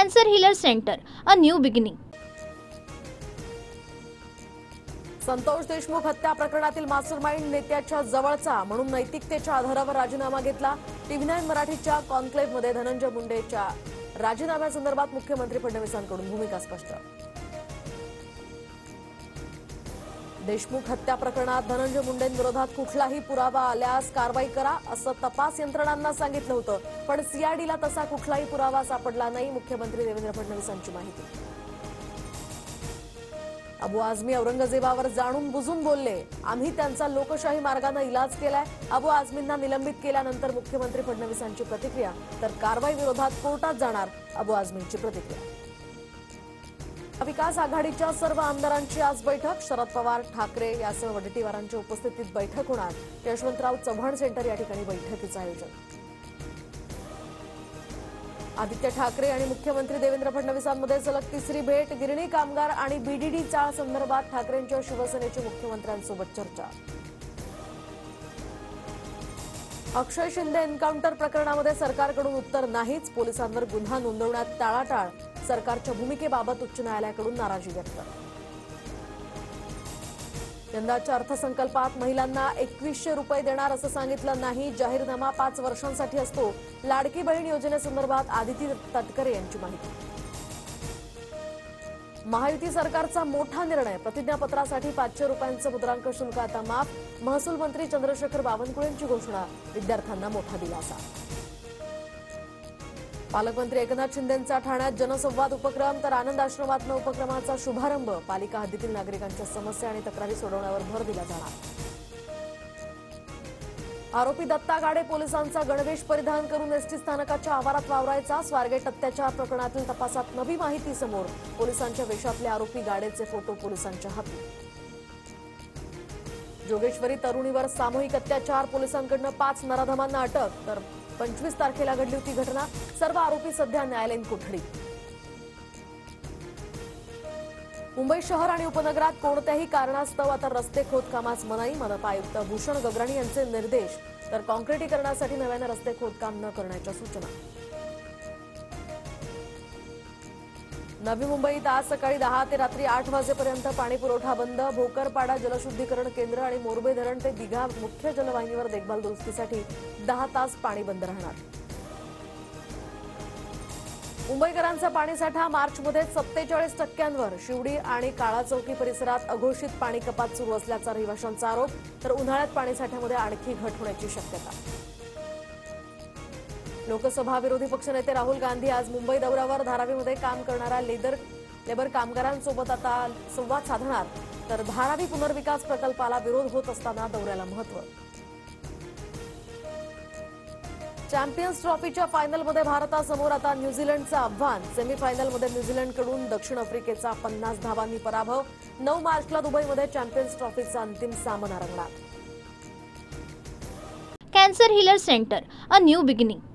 Cancer Healer Center, a new beginning. Santosh Deshmukh हत्या प्रकरणातील mastermind नेत्याच्या जवळचा म्हणून नैतिकतेच्या आधारावर राजीनामा घेतला। TV9 मराठीच्या कॉन्क्लेव्हमध्ये धनंजय मुंडेच्या राजीनाम्यासंदर्भात मुख्यमंत्री फडणवीसांकडून भूमिका स्पष्ट। देशमुख हत्या प्रकरणात धनंजय मुंडेंविरोधात कुठलाही पुरावा आल्यास कारवाई करा असं तपास यंत्रणांना सांगितलं होतं, पण CIDला तसा कुठलाही पुरावा सापडला नाही। मुख्यमंत्री देवेंद्र फडणवीसांची माहिती। अबू आझमी औरंगजेबावर जाणून बुजून बोलले, आम्ही त्यांचा लोकशाही मार्गाने इलाज केलाय। अबू आझमींना निलंबित केल्यानंतर मुख्यमंत्री फडणवीसांची प्रतिक्रिया, तर कारवाई विरोधात कोर्टात जाणार अबू आझमींची प्रतिक्रिया। विकास आघाडीच्या सर्व आमदारांची आज बैठक। शरद पवार, ठाकरे यासह वडेट्टीवारांच्या उपस्थितीत बैठक होणार। यशवंतराव चव्हाण सेंटर या ठिकाणी बैठकीचं आयोजन। आदित्य ठाकरे आणि मुख्यमंत्री देवेंद्र फडणवीसांमध्ये सलग तिसरी भेट। गिरणी कामगार आणि BDD चाळ संदर्भात ठाकरेंच्या शिवसेनेची मुख्यमंत्र्यांसोबत चर्चा। अक्षय शिंदे एन्काउंटर प्रकरणामध्ये सरकारकडून उत्तर नाहीच। पोलिसांवर गुन्हा नोंदवण्यात टाळाटाळ। सरकारच्या भूमिकेबाबत उच्च न्यायालयाकडून नाराजी व्यक्त। यंदाच्या अर्थसंकल्पात महिलांना 2100 रुपये देणार असं सांगितलं नाही। जाहीरनामा 5 वर्षांसाठी असतो। लाडकी बहीण योजनेसंदर्भात आदिती तटकरे यांची माहिती। महायुती सरकारचा मोठा निर्णय। प्रतिज्ञापत्रासाठी 500 रुपयांचं मुद्रांक शुल्क आता माफ। महसूल मंत्री चंद्रशेखर बावनकुळेंची घोषणा। विद्यार्थ्यांना मोठा दिलासा। पालकमंत्री एकनाथ शिंदेंचा ठाण्यात जनसंवाद उपक्रम, तर आनंद आश्रमातनं उपक्रमाचा शुभारंभ। पालिका हद्दीतील नागरिकांच्या समस्या आणि तक्रारी सोडवण्यावर भर दिला जाणार। आरोपी दत्ता गाडे पोलिसांचा गणवेश परिधान करून एसटी स्थानकाच्या आवारात वावरायचा। स्वारगेट अत्याचार प्रकरणातील तपासात नवी माहिती समोर। पोलिसांच्या वेशातले आरोपी गाडेचे फोटो पोलिसांच्या हाती। जोगेश्वरी तरुणीवर सामूहिक अत्याचार। पोलिसांकडून 5 नराधमांना अटक, तर 25 तारखेला घडली होती घटना। सर्व आरोपी सध्या न्यायालयीन कोठडीत। मुंबई शहर आणि उपनगरात कोणत्याही कारणास्तव आता रस्ते खोदकामास मनाई। मनपा आयुक्त भूषण गगराणी यांचे निर्देश, तर काँक्रिटीकरणासाठी नव्याने रस्ते खोदकाम न करण्याच्या सूचना। नवी मुंबईत आज सकाळी 10 ते रात्री 8 वाजेपर्यंत पाणी पुरवठा बंद। भोकरपाडा जलशुद्धीकरण केंद्र आणि मोरबे धरण ते दिघा मुख्य जलवाहिनीवर देखभाल दुरुस्तीसाठी 10 तास पाणी बंद राहणार। मुंबईकरांचा पाणीसाठा मार्चमध्ये 47%वर। शिवडी आणि काळाचौकी परिसरात अघोषित पाणी कपात सुरू असल्याचा रहिवाशांचा आरोप, तर उन्हाळ्यात पाणीसाठ्यामध्ये आणखी घट होण्याची शक्यता। लोकसभा विरोधी पक्षनेते राहुल गांधी आज मुंबई दौऱ्यावर। धारावीमध्ये काम करणाऱ्या लेबर कामगारांसोबत आता संवाद साधणार, तर धारावी पुनर्विकास प्रकल्पाला विरोध होत असताना दौऱ्याला महत्त्व। चॅम्पियन्स ट्रॉफीच्या फायनलमध्ये भारतासमोर आता न्यूझीलंडचं आव्हान। सेमीफायनलमध्ये न्यूझीलंडकडून दक्षिण आफ्रिकेचा 50 धावांनी पराभव। 9 मार्चला दुबईमध्ये चॅम्पियन्स ट्रॉफीचा अंतिम सामना रंगणार। Cancer Healer Center, a new beginning.